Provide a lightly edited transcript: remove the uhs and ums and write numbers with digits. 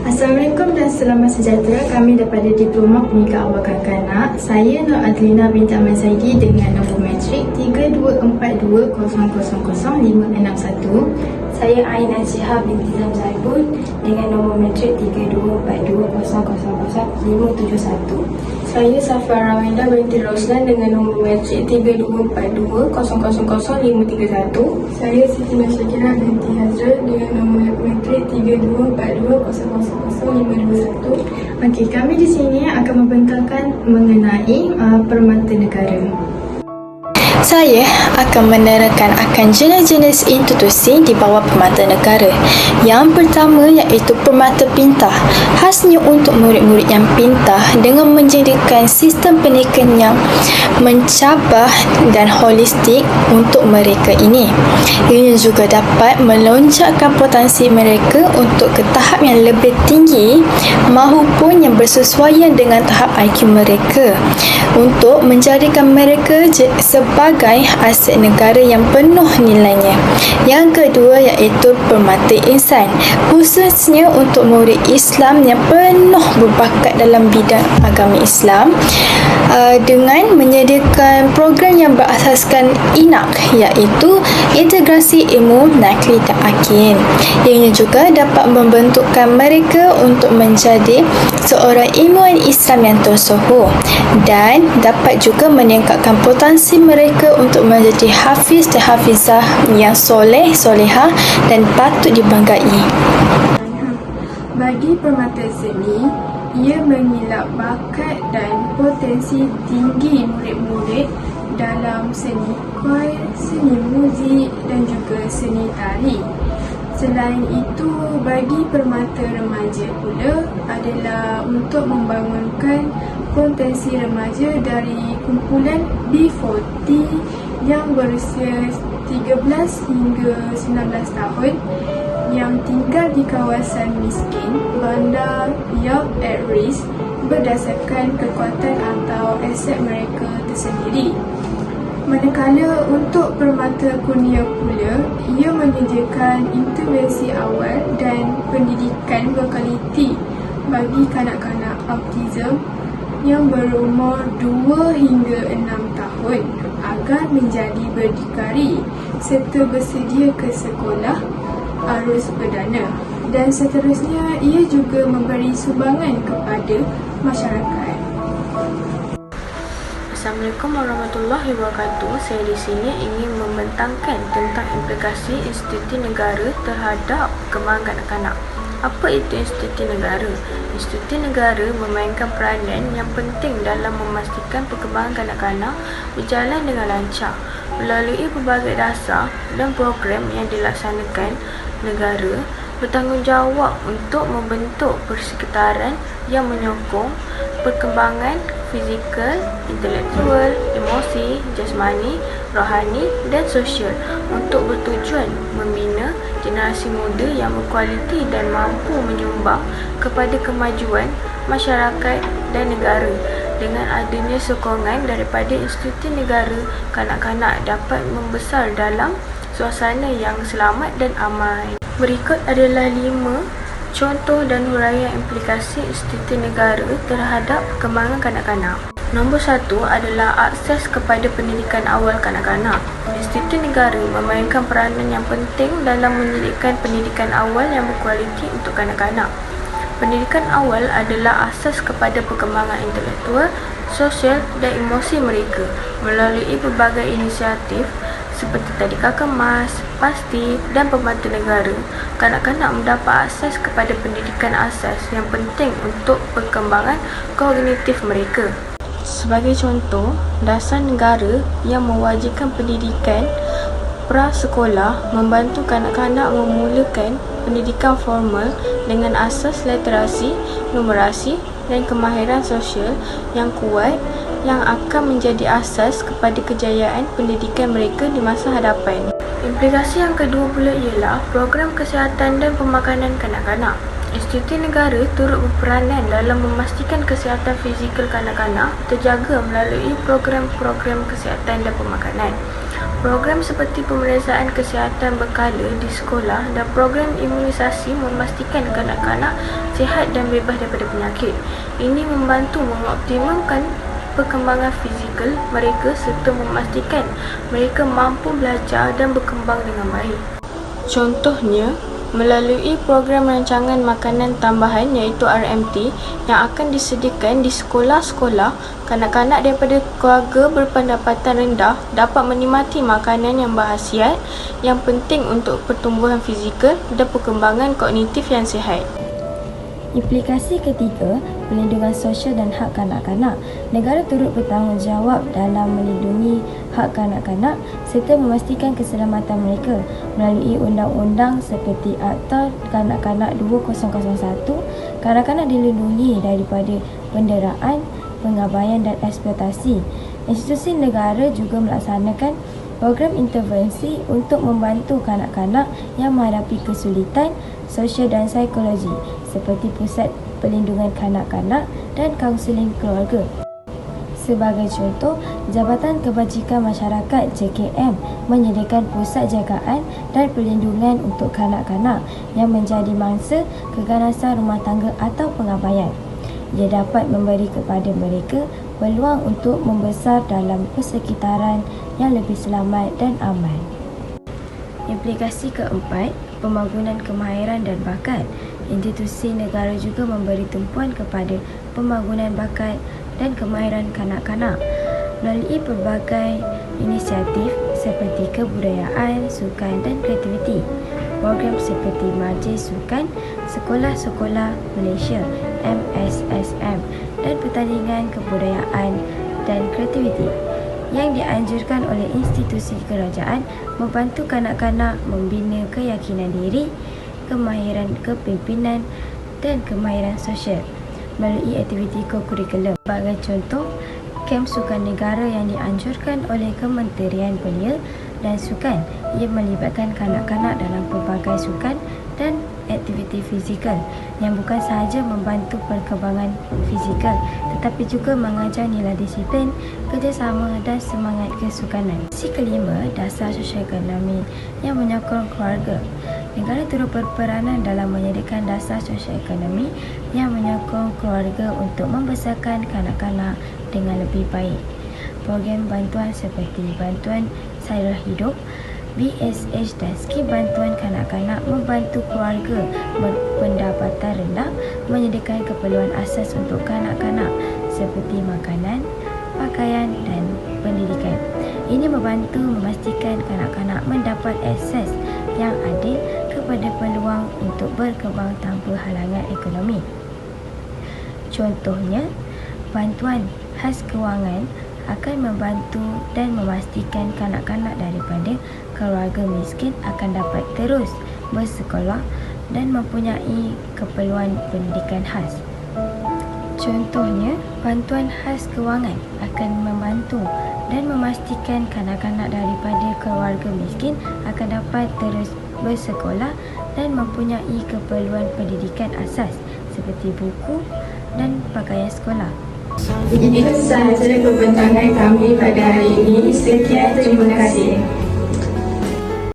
Assalamualaikum dan selamat sejahtera. Kami daripada Diploma Pendidikan Awal Kanak-Kanak. Saya Nur Adlina binti Ahmad Zaidi dengan nombor matrik 3242000561. Saya Aina Syihab binti Zamzaibun dengan nombor matrik 3242000571. Saya Safar Rawenda binti Roslan dengan nombor matrik 3242000531. Saya Siti Syakira binti Hazrul dengan nombor matrik 3242000521. Okey, kami di sini akan membentangkan mengenai permata negara. Saya akan menerangkan akan jenis-jenis institusi di bawah permata negara. Yang pertama iaitu permata pintar. Khasnya untuk murid-murid yang pintar dengan menjadikan sistem pendidikan yang mencabar dan holistik untuk mereka ini. Ia juga dapat melonjakkan potensi mereka untuk ke tahap yang lebih tinggi maupun yang bersesuaian dengan tahap IQ mereka untuk menjadikan mereka sebagai aset negara yang penuh nilainya. Yang kedua iaitu permata insan, khususnya untuk murid Islam yang penuh berbakat dalam bidang agama Islam dengan menyediakan program yang berasaskan INAK iaitu Integrasi Ilmu Nakli dan Akin. Ianya juga dapat membentukkan mereka untuk menjadi seorang ilmuwan Islam yang tersohor dan dapat juga meningkatkan potensi mereka untuk menjadi hafiz dan hafizah yang soleh, solehah dan patut dibanggai. Bagi permata seni, ia mengilap bakat dan potensi tinggi murid-murid dalam seni choir, seni muzik dan juga seni tari. Selain itu, bagi permata remaja pula adalah untuk membangunkan potensi remaja dari kumpulan B40 yang berusia 13 hingga 19 tahun yang tinggal di kawasan miskin, bandar, yang at risk berdasarkan kekuatan atau aset mereka tersendiri. Manakala untuk permata kurnia pula, ia menyediakan intervensi awal dan pendidikan berkualiti bagi kanak-kanak autism yang berumur 2 hingga 6 tahun agar menjadi berdikari serta bersedia ke sekolah arus perdana. Dan seterusnya, ia juga memberi sumbangan kepada masyarakat. Assalamualaikum warahmatullahi wabarakatuh. Saya di sini ingin membentangkan tentang implikasi institusi negara terhadap perkembangan kanak-kanak. Apa itu institusi negara? Institusi negara memainkan peranan yang penting dalam memastikan perkembangan kanak-kanak berjalan dengan lancar. Melalui pelbagai dasar dan program yang dilaksanakan, negara bertanggungjawab untuk membentuk persekitaran yang menyokong perkembangan fizikal, intelektual, emosi, jasmani, rohani dan sosial untuk bertujuan membina generasi muda yang berkualiti dan mampu menyumbang kepada kemajuan masyarakat dan negara. Dengan adanya sokongan daripada institusi negara, kanak-kanak dapat membesar dalam suasana yang selamat dan aman. Berikut adalah 5 contoh dan huraian implikasi institusi negara terhadap perkembangan kanak-kanak. Nombor 1 adalah akses kepada pendidikan awal kanak-kanak. Institusi negara memainkan peranan yang penting dalam menyediakan pendidikan awal yang berkualiti untuk kanak-kanak. Pendidikan awal adalah asas kepada perkembangan intelektual, sosial dan emosi mereka. Melalui berbagai inisiatif seperti Tadika Kemas, Pasti dan Permata Negara, kanak-kanak mendapat akses kepada pendidikan asas yang penting untuk perkembangan kognitif mereka. Sebagai contoh, dasar negara yang mewajibkan pendidikan prasekolah membantu kanak-kanak memulakan pendidikan formal dengan asas literasi, numerasi dan kemahiran sosial yang kuat yang akan menjadi asas kepada kejayaan pendidikan mereka di masa hadapan. Implikasi yang kedua pula ialah program kesihatan dan pemakanan kanak-kanak. Institusi negara turut berperanan dalam memastikan kesihatan fizikal kanak-kanak terjaga melalui program-program kesihatan dan pemakanan. Program seperti pemeriksaan kesihatan berkala di sekolah dan program imunisasi memastikan kanak-kanak sihat dan bebas daripada penyakit. Ini membantu mengoptimumkan perkembangan fizikal mereka serta memastikan mereka mampu belajar dan berkembang dengan baik. Contohnya, melalui program rancangan makanan tambahan iaitu RMT yang akan disediakan di sekolah-sekolah, kanak-kanak daripada keluarga berpendapatan rendah dapat menikmati makanan yang berkhasiat yang penting untuk pertumbuhan fizikal dan perkembangan kognitif yang sihat. Implikasi ketiga, perlindungan sosial dan hak kanak-kanak. Negara turut bertanggungjawab dalam melindungi hak kanak-kanak serta memastikan keselamatan mereka melalui undang-undang seperti Akta Kanak-kanak 2001. Kanak-kanak dilindungi daripada penderaan, pengabaian dan eksploitasi. Institusi negara juga melaksanakan program intervensi untuk membantu kanak-kanak yang menghadapi kesulitan sosial dan psikologi seperti Pusat Perlindungan Kanak-kanak dan Kaunseling Keluarga. Sebagai contoh, Jabatan Kebajikan Masyarakat JKM menyediakan pusat jagaan dan perlindungan untuk kanak-kanak yang menjadi mangsa keganasan rumah tangga atau pengabaian. Ia dapat memberi kepada mereka peluang untuk membesar dalam persekitaran yang lebih selamat dan aman. Implikasi keempat, pembangunan kemahiran dan bakat. Institusi negara juga memberi tumpuan kepada pembangunan bakat dan kemahiran kanak-kanak melalui pelbagai inisiatif seperti kebudayaan, sukan dan kreativiti. Program seperti Majlis Sukan Sekolah-Sekolah Malaysia MSSM dan pertandingan kebudayaan dan kreativiti yang dianjurkan oleh institusi kerajaan membantu kanak-kanak membina keyakinan diri, kemahiran kepimpinan dan kemahiran sosial melalui aktiviti kokurikulum. Sebagai contoh, kem sukan negara yang dianjurkan oleh Kementerian Belia dan Sukan. Ia melibatkan kanak-kanak dalam pelbagai sukan dan aktiviti fizikal yang bukan sahaja membantu perkembangan fizikal tetapi juga mengajar nilai disiplin, kerjasama dan semangat kesukanan. Sisi kelima, dasar sosioekonomi yang menyokong keluarga. Negara turut berperanan dalam menyediakan dasar sosioekonomi yang menyokong keluarga untuk membesarkan kanak-kanak dengan lebih baik. Program bantuan seperti Bantuan Sara Hidup, BSH dan skim bantuan kanak-kanak membantu keluarga berpendapatan rendah menyediakan keperluan asas untuk kanak-kanak seperti makanan, pakaian dan pendidikan. Ini membantu memastikan kanak-kanak mendapat akses yang adil kepada peluang untuk berkembang tanpa halangan ekonomi. Contohnya, bantuan khas kewangan akan membantu dan memastikan kanak-kanak daripada keluarga miskin akan dapat terus bersekolah dan mempunyai keperluan pendidikan khas. Contohnya, bantuan khas kewangan akan membantu dan memastikan kanak-kanak daripada keluarga miskin akan dapat terus bersekolah dan mempunyai keperluan pendidikan asas seperti buku dan pakaian sekolah. Itu sahaja pembentangan kami pada hari ini. Sekian, terima kasih.